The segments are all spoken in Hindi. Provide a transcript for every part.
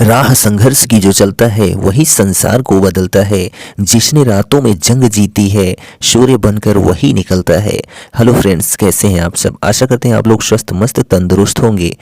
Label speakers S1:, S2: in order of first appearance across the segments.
S1: राह संघर्ष की जो चलता है वही संसार को बदलता है। जिसने रातों में जंग जीती है सूर्य बनकर वही निकलता है। हेलो फ्रेंड्स, कैसे हैं आप सब? आशा करते हैं आप लोग स्वस्थ मस्त तंदुरुस्त होंगे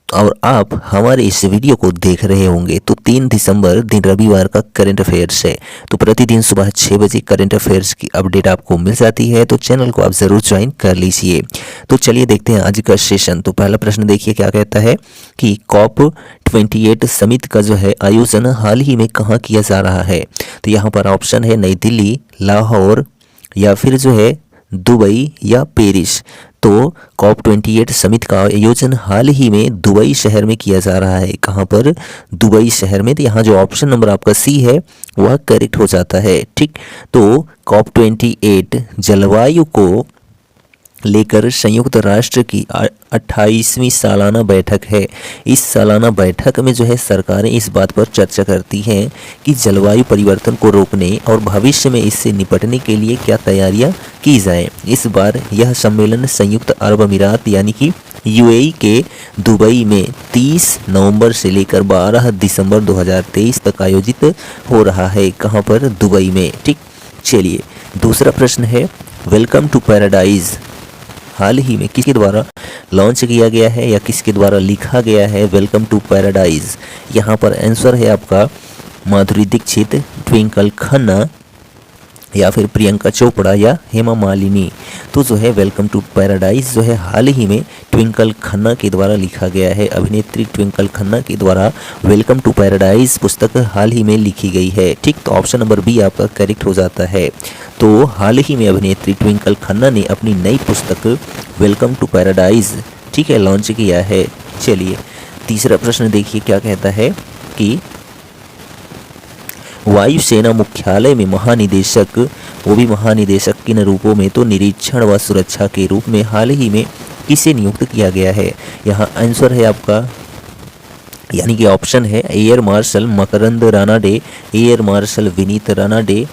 S1: और आप हमारे इस वीडियो को देख रहे होंगे। तो 3 दिसंबर दिन रविवार का करंट अफेयर्स है। तो प्रतिदिन सुबह 6 बजे करंट अफेयर्स की अपडेट आपको मिल जाती है, तो चैनल को आप ज़रूर ज्वाइन कर लीजिए। तो चलिए देखते हैं आज का सेशन। तो पहला प्रश्न देखिए क्या कहता है कि COP 28 समिट का जो है आयोजन हाल ही में कहाँ किया जा रहा है। तो यहाँ पर ऑप्शन है नई दिल्ली, लाहौर या फिर जो है दुबई या पेरिस। तो COP 28 समिट का आयोजन हाल ही में दुबई शहर में किया जा रहा है। कहाँ पर? दुबई शहर में। तो यहाँ जो ऑप्शन नंबर आपका सी है वह करेक्ट हो जाता है। ठीक, तो COP 28 जलवायु को लेकर संयुक्त राष्ट्र की 28वीं सालाना बैठक है। इस सालाना बैठक में जो है सरकारें इस बात पर चर्चा करती हैं कि जलवायु परिवर्तन को रोकने और भविष्य में इससे निपटने के लिए क्या तैयारियां की जाएं। इस बार यह सम्मेलन संयुक्त अरब अमीरात यानी कि UAE के दुबई में 30 नवंबर से लेकर 12 दिसंबर 2023 तक आयोजित हो रहा है। कहाँ पर? दुबई में। ठीक, चलिए दूसरा प्रश्न है, वेलकम टू पैराडाइज हाल ही में किसके द्वारा लॉन्च किया गया है या किसके द्वारा लिखा गया है वेलकम टू पैराडाइज? यहाँ पर आंसर है आपका माधुरी दीक्षित, ट्विंकल खन्ना या फिर प्रियंका चोपड़ा या हेमा मालिनी। तो जो है वेलकम टू पैराडाइज जो है हाल ही में ट्विंकल खन्ना के द्वारा लिखा गया है। अभिनेत्री ट्विंकल खन्ना के द्वारा वेलकम टू पैराडाइज पुस्तक हाल ही में लिखी गई है। ठीक, तो ऑप्शन नंबर बी आपका करेक्ट हो जाता है। तो हाल ही में अभिनेत्री ट्विंकल खन्ना ने अपनी नई पुस्तक वेलकम टू पैराडाइज ठीक है लॉन्च किया है। चलिए तीसरा प्रश्न देखिए क्या कहता है कि वायुसेना मुख्यालय में महानिदेशक, वो भी महानिदेशक किन रूपों में? तो निरीक्षण व सुरक्षा के रूप में हाल ही में किसे नियुक्त किया गया है? यहाँ आंसर है आपका यानी कि ऑप्शन है air marshal Makrand Ranade, air marshal Vineet Ranade,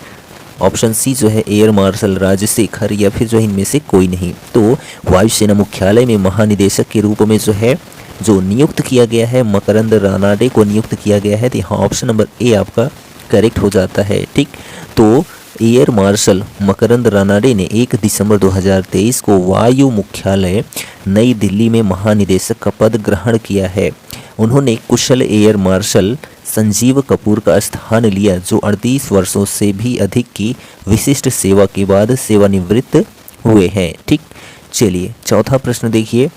S1: option C जो है एयर मार्शल राजशेखर या फिर जो इनमें से कोई नहीं। तो वायुसेना मुख्यालय में महानिदेशक के रूप में जो है जो नियुक्त किया गया है मकरंद रानाडे को नियुक्त किया गया है। तो यहाँ ऑप्शन नंबर ए आपका करेक्ट हो जाता है। ठीक, तो एयर मार्शल मकरंद रानाडे ने 1 दिसंबर 2023 को वायु मुख्यालय नई दिल्ली में महानिदेशक का पद ग्रहण किया है। उन्होंने कुशल एयर मार्शल संजीव कपूर का स्थान लिया जो 38 वर्षों से भी अधिक की विशिष्ट सेवा के बाद सेवानिवृत्त हुए हैं। ठीक, चलिए चौथा प्रश्न देखिए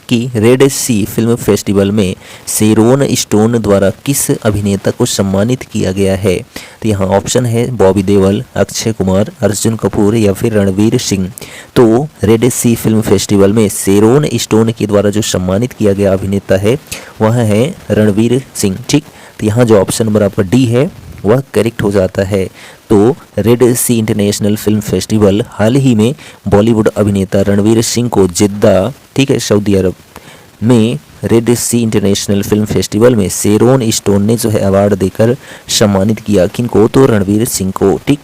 S1: कि रेड सी फिल्म फेस्टिवल में शेरोन स्टोन द्वारा किस अभिनेता को सम्मानित किया गया है? तो यहाँ ऑप्शन है बॉबी देओल, अक्षय कुमार, अर्जुन कपूर या फिर रणवीर सिंह। तो रेड सी फिल्म फेस्टिवल में शेरोन स्टोन के द्वारा जो सम्मानित किया गया अभिनेता है वह है रणवीर सिंह। ठीक, तो यहाँ जो ऑप्शन नंबर आपका डी है वह करेक्ट हो जाता है। तो रेड सी इंटरनेशनल फिल्म फेस्टिवल हाल ही में बॉलीवुड अभिनेता रणवीर सिंह को जिद्दा ठीक है सऊदी अरब में रेड सी इंटरनेशनल फिल्म फेस्टिवल में शेरोन स्टोन ने जो है अवार्ड देकर सम्मानित किया। किनको? तो रणवीर सिंह को। ठीक,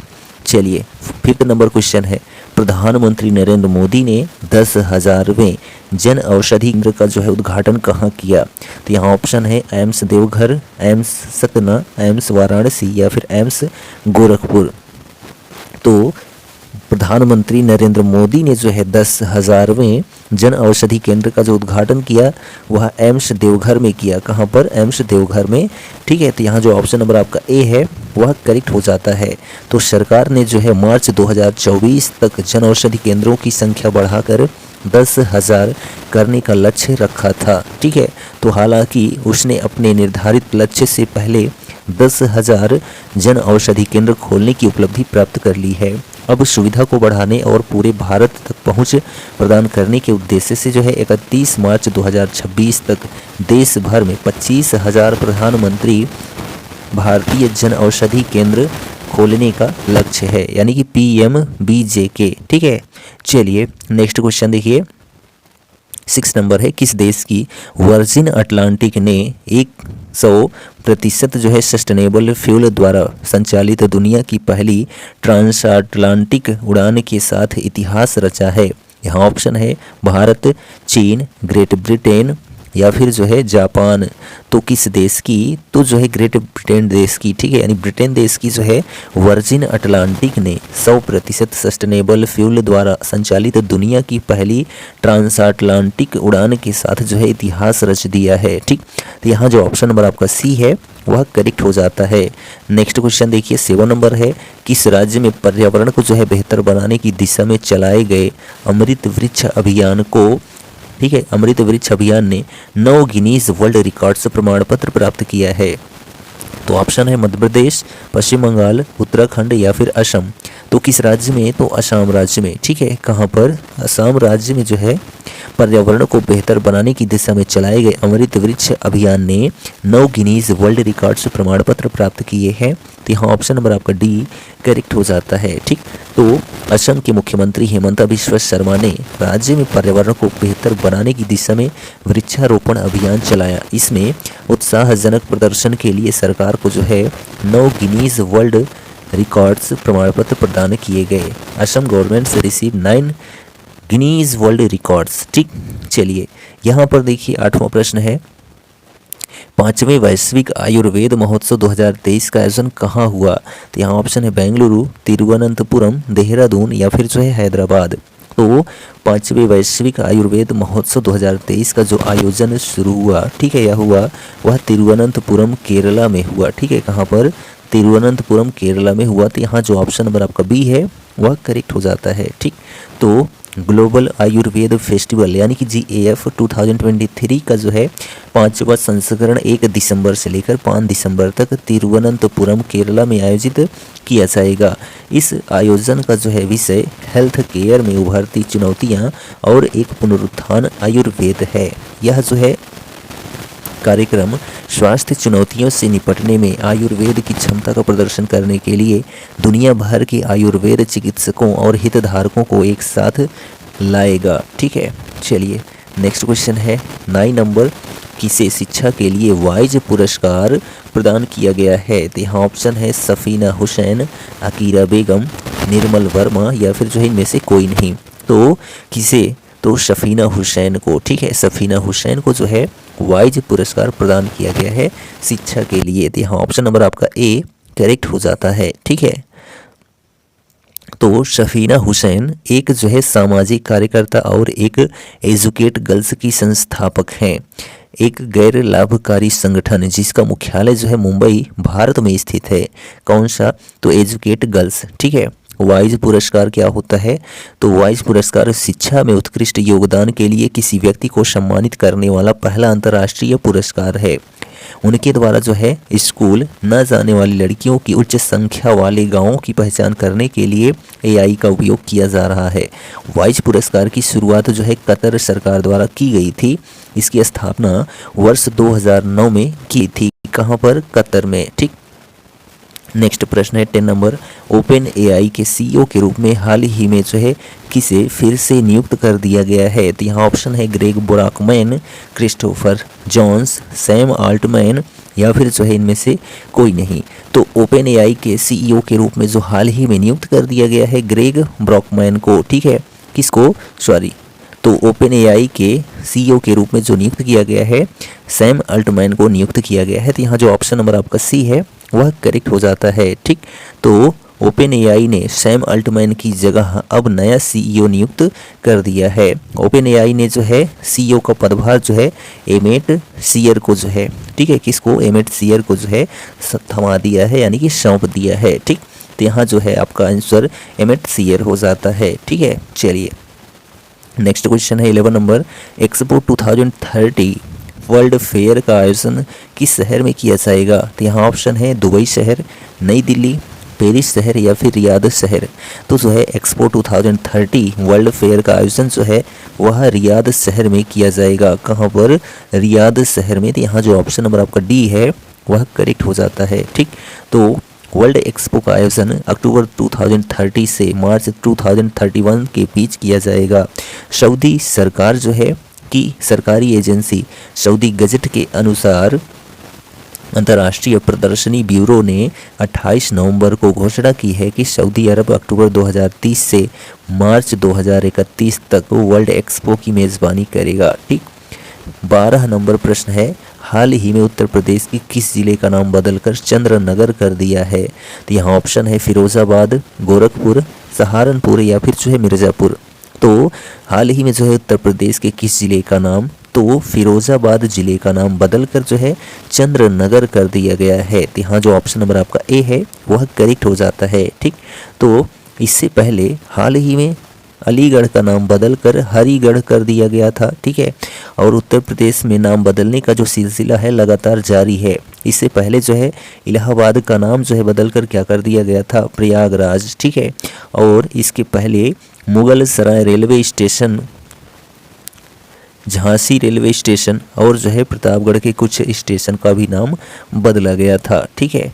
S1: चलिए फिफ्थ नंबर क्वेश्चन है, प्रधानमंत्री नरेंद्र मोदी ने 10,000वें जन औषधि केंद्र का जो है उद्घाटन कहाँ किया? तो यहाँ ऑप्शन है AIIMS Deoghar, AIIMS Satna, AIIMS Varanasi या फिर एम्स गोरखपुर। तो प्रधानमंत्री नरेंद्र मोदी ने जो है 10,000वें जन औषधि केंद्र का जो उद्घाटन किया वह एम्स देवघर में किया। कहाँ पर? एम्स देवघर में। ठीक है, तो यहाँ जो ऑप्शन नंबर आपका ए है वह करेक्ट हो जाता है। तो सरकार ने जो है मार्च 2024 तक जन औषधि केंद्रों की संख्या बढ़ाकर 10,000 करने का लक्ष्य रखा था। ठीक है, तो हालांकि उसने अपने निर्धारित लक्ष्य से पहले 10,000 जन औषधि केंद्र खोलने की उपलब्धि प्राप्त कर ली है। अब सुविधा को बढ़ाने और पूरे भारत तक पहुंच प्रदान करने के उद्देश्य से जो है 31 मार्च 2026 तक देश भर में 25,000 प्रधानमंत्री भारतीय जन औषधि केंद्र खोलने का लक्ष्य है, यानी कि PMBJK। ठीक है, चलिए नेक्स्ट क्वेश्चन देखिए। 6 नंबर है, किस देश की वर्जिन अटलांटिक ने 100% जो है सस्टेनेबल फ्यूल द्वारा संचालित दुनिया की पहली ट्रांसअटलांटिक उड़ान के साथ इतिहास रचा है? यहाँ ऑप्शन है भारत, चीन, ग्रेट ब्रिटेन या फिर जो है जापान। तो किस देश की? तो जो है ग्रेट ब्रिटेन देश की, ठीक है, यानी ब्रिटेन देश की जो है वर्जिन अटलांटिक ने 100% सस्टेनेबल फ्यूल द्वारा संचालित दुनिया की पहली ट्रांसअटलांटिक उड़ान के साथ जो है इतिहास रच दिया है। ठीक, तो यहाँ जो ऑप्शन नंबर आपका सी है वह करेक्ट हो जाता है। नेक्स्ट क्वेश्चन देखिए 7 नंबर है, किस राज्य में पर्यावरण को जो है बेहतर बनाने की दिशा में चलाए गए अमृत वृक्ष अभियान को, ठीक है, अमृत वृक्ष अभियान ने 9 गिनीज वर्ल्ड रिकॉर्ड्स प्रमाण पत्र प्राप्त किया है? तो ऑप्शन है मध्य प्रदेश, पश्चिम बंगाल, उत्तराखंड या फिर असम। तो किस राज्य में? तो असम राज्य में, ठीक है। कहाँ पर? असम राज्य में जो है पर्यावरण को बेहतर बनाने की दिशा में चलाए गए अमृत वृक्ष अभियान ने 9 गिनीज वर्ल्ड रिकॉर्ड्स प्रमाण पत्र प्राप्त किए हैं। तो यहाँ ऑप्शन नंबर आपका डी करेक्ट हो जाता है। ठीक, तो असम के मुख्यमंत्री हेमंत बिश्व शर्मा ने राज्य में पर्यावरण को बेहतर बनाने की दिशा में वृक्षारोपण अभियान चलाया। इसमें उत्साहजनक प्रदर्शन के लिए सरकार को जो है 9 गिनीज वर्ल्ड रिकॉर्ड्स प्रमाण पत्र प्रदान किए गए। असम गवर्नमेंट से रिसीव 9 गिनीज वर्ल्ड रिकॉर्ड्स। ठीक, चलिए यहाँ पर देखिए 8वां प्रश्न है, 5वें वैश्विक आयुर्वेद महोत्सव 2023 का आयोजन कहाँ हुआ? तो यहाँ ऑप्शन है बेंगलुरु, तिरुवनंतपुरम, देहरादून या फिर जो है हैदराबाद। तो 5वें वैश्विक आयुर्वेद महोत्सव 2023 का जो आयोजन शुरू हुआ, ठीक है, यह हुआ वह तिरुवनंतपुरम केरला में हुआ। ठीक है, कहाँ पर? तिरुवनंतपुरम केरला में हुआ। तो यहाँ जो ऑप्शन नंबर आपका बी है वह करेक्ट हो जाता है। ठीक, तो ग्लोबल आयुर्वेद फेस्टिवल यानी कि GAF 2023 का जो है 5वां संस्करण 1 दिसंबर से लेकर 5 दिसंबर तक तिरुवनंतपुरम केरला में आयोजित किया जाएगा। इस आयोजन का जो है विषय हेल्थ केयर में उभरती चुनौतियां और एक पुनरुत्थान आयुर्वेद है। यह जो है कार्यक्रम स्वास्थ्य चुनौतियों से निपटने में आयुर्वेद की क्षमता का प्रदर्शन करने के लिए दुनिया भर के आयुर्वेद चिकित्सकों और हितधारकों को एक साथ लाएगा। ठीक है, चलिए नेक्स्ट क्वेश्चन है 9 नंबर, किसे शिक्षा के लिए वाइज पुरस्कार प्रदान किया गया है? तो यहाँ ऑप्शन है सफीना हुसैन, अकीरा बेगम, निर्मल वर्मा या फिर जो है इनमें से कोई नहीं। तो किसे? तो सफीना हुसैन को, ठीक है, सफीना हुसैन को जो है वाइज पुरस्कार प्रदान किया गया है शिक्षा के लिए। तो यहाँ ऑप्शन नंबर आपका ए करेक्ट हो जाता है। ठीक है, तो सफीना हुसैन एक जो है सामाजिक कार्यकर्ता और एक एजुकेट गर्ल्स की संस्थापक हैं, एक गैर लाभकारी संगठन जिसका मुख्यालय जो है मुंबई भारत में स्थित है। कौन सा? तो एजुकेट गर्ल्स। ठीक है, वाइज पुरस्कार क्या होता है? तो वाइज पुरस्कार शिक्षा में उत्कृष्ट योगदान के लिए किसी व्यक्ति को सम्मानित करने वाला पहला अंतर्राष्ट्रीय पुरस्कार है। उनके द्वारा जो है स्कूल न जाने वाली लड़कियों की उच्च संख्या वाले गांवों की पहचान करने के लिए AI का उपयोग किया जा रहा है। वाइज पुरस्कार की शुरुआत जो है कतर सरकार द्वारा की गई थी। इसकी स्थापना वर्ष 2009 में की थी। कहाँ पर? कतर में। ठीक, नेक्स्ट प्रश्न है 10 नंबर, ओपन AI के CEO के रूप में हाल ही में जो है किसे फिर से नियुक्त कर दिया गया है? तो यहाँ ऑप्शन है Greg Brockman, Christopher Jones, Sam Altman या फिर जो है इनमें से कोई नहीं। तो ओपन AI के CEO के रूप में जो हाल ही में नियुक्त कर दिया गया है ग्रेग ब्राकमैन को। ठीक है, किसको? सॉरी, तो ओपन AI के CEO के रूप में जो नियुक्त किया गया है सैम अल्टमैन को नियुक्त किया गया है। तो यहाँ जो ऑप्शन नंबर आपका सी है वह करेक्ट हो जाता है। ठीक, तो ओपन AI ने सैम अल्टमैन की जगह अब नया CEO नियुक्त कर दिया है। ओपन AI ने जो है CEO का पदभार जो है एमेट सियर को जो है, ठीक है, किसको? एमेट सियर को जो है थमा दिया है, यानी कि सौंप दिया है। ठीक, तो यहाँ जो है आपका आंसर एमेट सियर हो जाता है। ठीक है, चलिए नेक्स्ट क्वेश्चन है 11 नंबर, एक्सपो 2030 वर्ल्ड फेयर का आयोजन किस शहर में किया जाएगा? तो यहाँ ऑप्शन है दुबई शहर, नई दिल्ली, पेरिस शहर या फिर रियाद शहर। तो जो है एक्सपो 2030 वर्ल्ड फेयर का आयोजन जो है वह रियाद शहर में किया जाएगा। कहाँ पर? रियाद शहर में। तो यहाँ जो ऑप्शन नंबर आपका डी है वह करेक्ट हो जाता है। ठीक, तो वर्ल्ड एक्सपो का आयोजन अक्टूबर 2030 से मार्च 2031 के बीच किया जाएगा। सऊदी सरकार जो है कि सरकारी एजेंसी सऊदी गजट के अनुसार अंतर्राष्ट्रीय प्रदर्शनी ब्यूरो ने 28 नवंबर को घोषणा की है कि सऊदी अरब अक्टूबर 2030 से मार्च 2031 तक वर्ल्ड एक्सपो की मेज़बानी करेगा। ठीक, 12 नंबर प्रश्न है, हाल ही में उत्तर प्रदेश के किस जिले का नाम बदलकर चंद्रनगर कर दिया है? तो यहाँ ऑप्शन है फिरोजाबाद, गोरखपुर, सहारनपुर या फिर जो है मिर्ज़ापुर। तो हाल ही में जो है उत्तर प्रदेश के किस जिले का नाम, तो फिरोजाबाद जिले का नाम बदलकर जो है चंद्रनगर कर दिया गया है। तो यहाँ जो ऑप्शन नंबर आपका ए है वह करेक्ट हो जाता है। ठीक, तो इससे पहले हाल ही में अलीगढ़ का नाम बदलकर हरिगढ़ कर दिया गया था। ठीक है, और उत्तर प्रदेश में नाम बदलने का जो सिलसिला है लगातार जारी है। इससे पहले जो है इलाहाबाद का नाम जो है बदलकर क्या कर दिया गया था, प्रयागराज। ठीक है, और इसके पहले Mughalsarai railway station, Jhansi railway station और जो है प्रतापगढ़ के कुछ स्टेशन का भी नाम बदला गया था। ठीक है,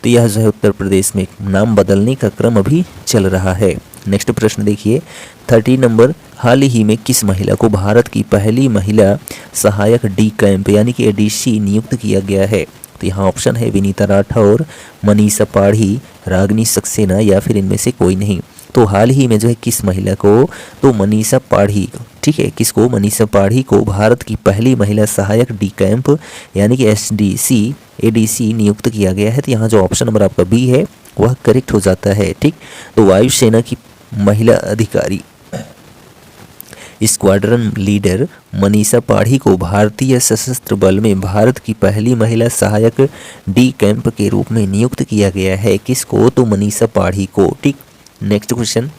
S1: तो यह जो है उत्तर प्रदेश में नाम बदलने का क्रम अभी चल रहा है। नेक्स्ट प्रश्न देखिए 30 नंबर, हाल ही में किस महिला को भारत की पहली महिला सहायक डी कैंप यानी कि एडीसी नियुक्त किया गया है? तो यहाँ ऑप्शन है विनीता राठौर, मनीषा पाढ़ी, रागनी सक्सेना या फिर इनमें से कोई नहीं। तो हाल ही में जो है किस महिला को, तो मनीषा पाढ़ी, ठीक है, किसको, मनीषा पाढ़ी को भारत की पहली महिला सहायक डी कैंप यानी कि एसडीसी एडीसी नियुक्त किया गया है। तो यहाँ जो ऑप्शन नंबर आपका बी है वह करेक्ट हो जाता है। ठीक, तो वायुसेना की महिला अधिकारी स्क्वाड्रन लीडर मनीषा पाढ़ी को भारतीय सशस्त्र बल में भारत की पहली महिला सहायक डी कैंप के रूप में नियुक्त किया गया है। किसको, तो मनीषा पाढ़ी को। ठीक, नेक्स्ट क्वेश्चन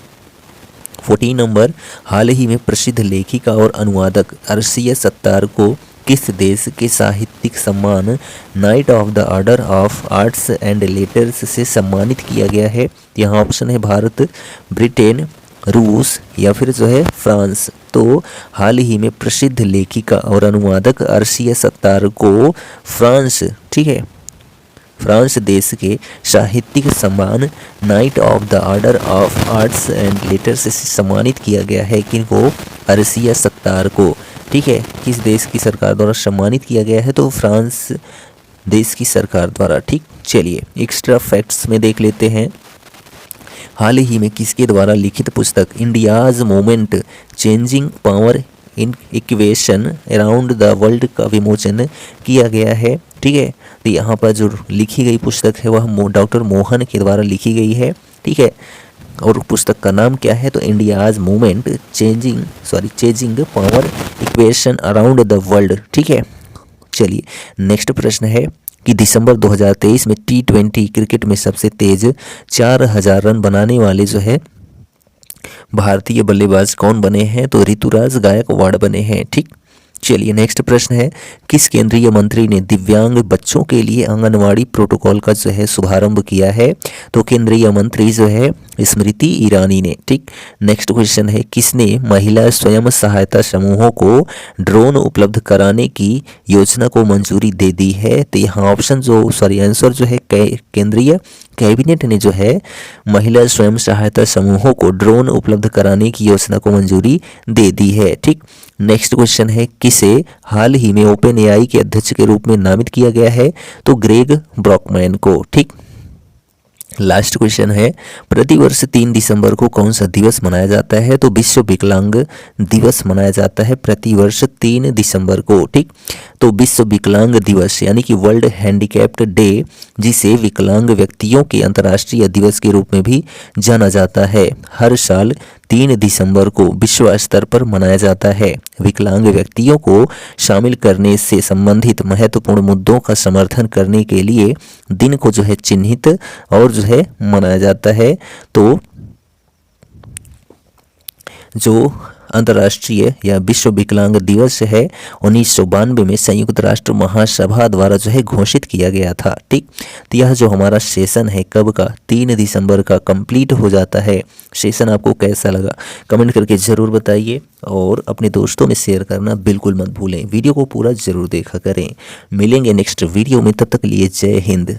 S1: 14 नंबर, हाल ही में प्रसिद्ध लेखिका और अनुवादक अर्शिया सत्तार को किस देश के साहित्यिक सम्मान night of the order of arts and letters से सम्मानित किया गया है? यहाँ ऑप्शन है भारत, ब्रिटेन, रूस या फिर जो है फ्रांस। तो हाल ही में प्रसिद्ध लेखिका और अनुवादक अर्शिया सत्तार को फ्रांस, ठीक है, फ्रांस देश के साहित्यिक सम्मान night of the order of arts and letters से सम्मानित किया गया है। किनको, अर्शिया सत्तार को। ठीक है, किस देश की सरकार द्वारा सम्मानित किया गया है, तो फ्रांस देश की सरकार द्वारा। ठीक, चलिए एक्स्ट्रा फैक्ट्स में देख लेते हैं। हाल ही में किसके द्वारा लिखित पुस्तक India's moment changing power in equation around the world का विमोचन किया गया है? ठीक है, तो यहाँ पर जो लिखी गई पुस्तक है वह डॉक्टर मोहन के द्वारा लिखी गई है। ठीक है, और पुस्तक का नाम क्या है, तो India's movement changing power equation around the world. ठीक है, चलिए नेक्स्ट प्रश्न है कि दिसंबर 2023 में T20 क्रिकेट में सबसे तेज 4000 रन बनाने वाले जो है भारतीय बल्लेबाज कौन बने हैं? तो ऋतुराज गायकवाड़ बने हैं। ठीक, चलिए नेक्स्ट प्रश्न है, किस केंद्रीय मंत्री ने दिव्यांग बच्चों के लिए आंगनवाड़ी प्रोटोकॉल का जो है शुभारंभ किया है? तो केंद्रीय मंत्री जो है स्मृति ईरानी ने। ठीक, नेक्स्ट क्वेश्चन है, किसने महिला स्वयं सहायता समूहों को ड्रोन उपलब्ध कराने की योजना को मंजूरी दे दी है? तो यहाँ ऑप्शन जो आंसर जो है केंद्रीय कैबिनेट ने जो है महिला स्वयं सहायता समूहों को ड्रोन उपलब्ध कराने की योजना को मंजूरी दे दी है। ठीक, नेक्स्ट क्वेश्चन है, किसे हाल ही में ओपन एआई के अध्यक्ष के रूप में नामित किया गया है? तो ग्रेग ब्रॉकमैन को। ठीक, लास्ट क्वेश्चन है, प्रतिवर्ष 3 दिसंबर को कौन सा दिवस मनाया जाता है? तो विश्व विकलांग दिवस मनाया जाता है प्रतिवर्ष 3 दिसंबर को। ठीक, तो विश्व विकलांग दिवस यानी कि वर्ल्ड हैंडीकैप्ड डे, जिसे विकलांग व्यक्तियों के अंतर्राष्ट्रीय दिवस के रूप में भी जाना जाता है, हर साल 3 दिसंबर को विश्व स्तर पर मनाया जाता है। विकलांग व्यक्तियों को शामिल करने से संबंधित महत्वपूर्ण मुद्दों का समर्थन करने के लिए दिन को जो है चिन्हित और जो है मनाया जाता है। तो जो अंतर्राष्ट्रीय या विश्व विकलांग दिवस है 1992 में संयुक्त राष्ट्र महासभा द्वारा जो है घोषित किया गया था। ठीक, तो यह जो हमारा सेशन है कब का, 3 दिसंबर का कंप्लीट हो जाता है। सेशन आपको कैसा लगा कमेंट करके ज़रूर बताइए और अपने दोस्तों में शेयर करना बिल्कुल मत भूलें। वीडियो को पूरा ज़रूर देखा करें। मिलेंगे नेक्स्ट वीडियो में, तब तक के लिए जय हिंद।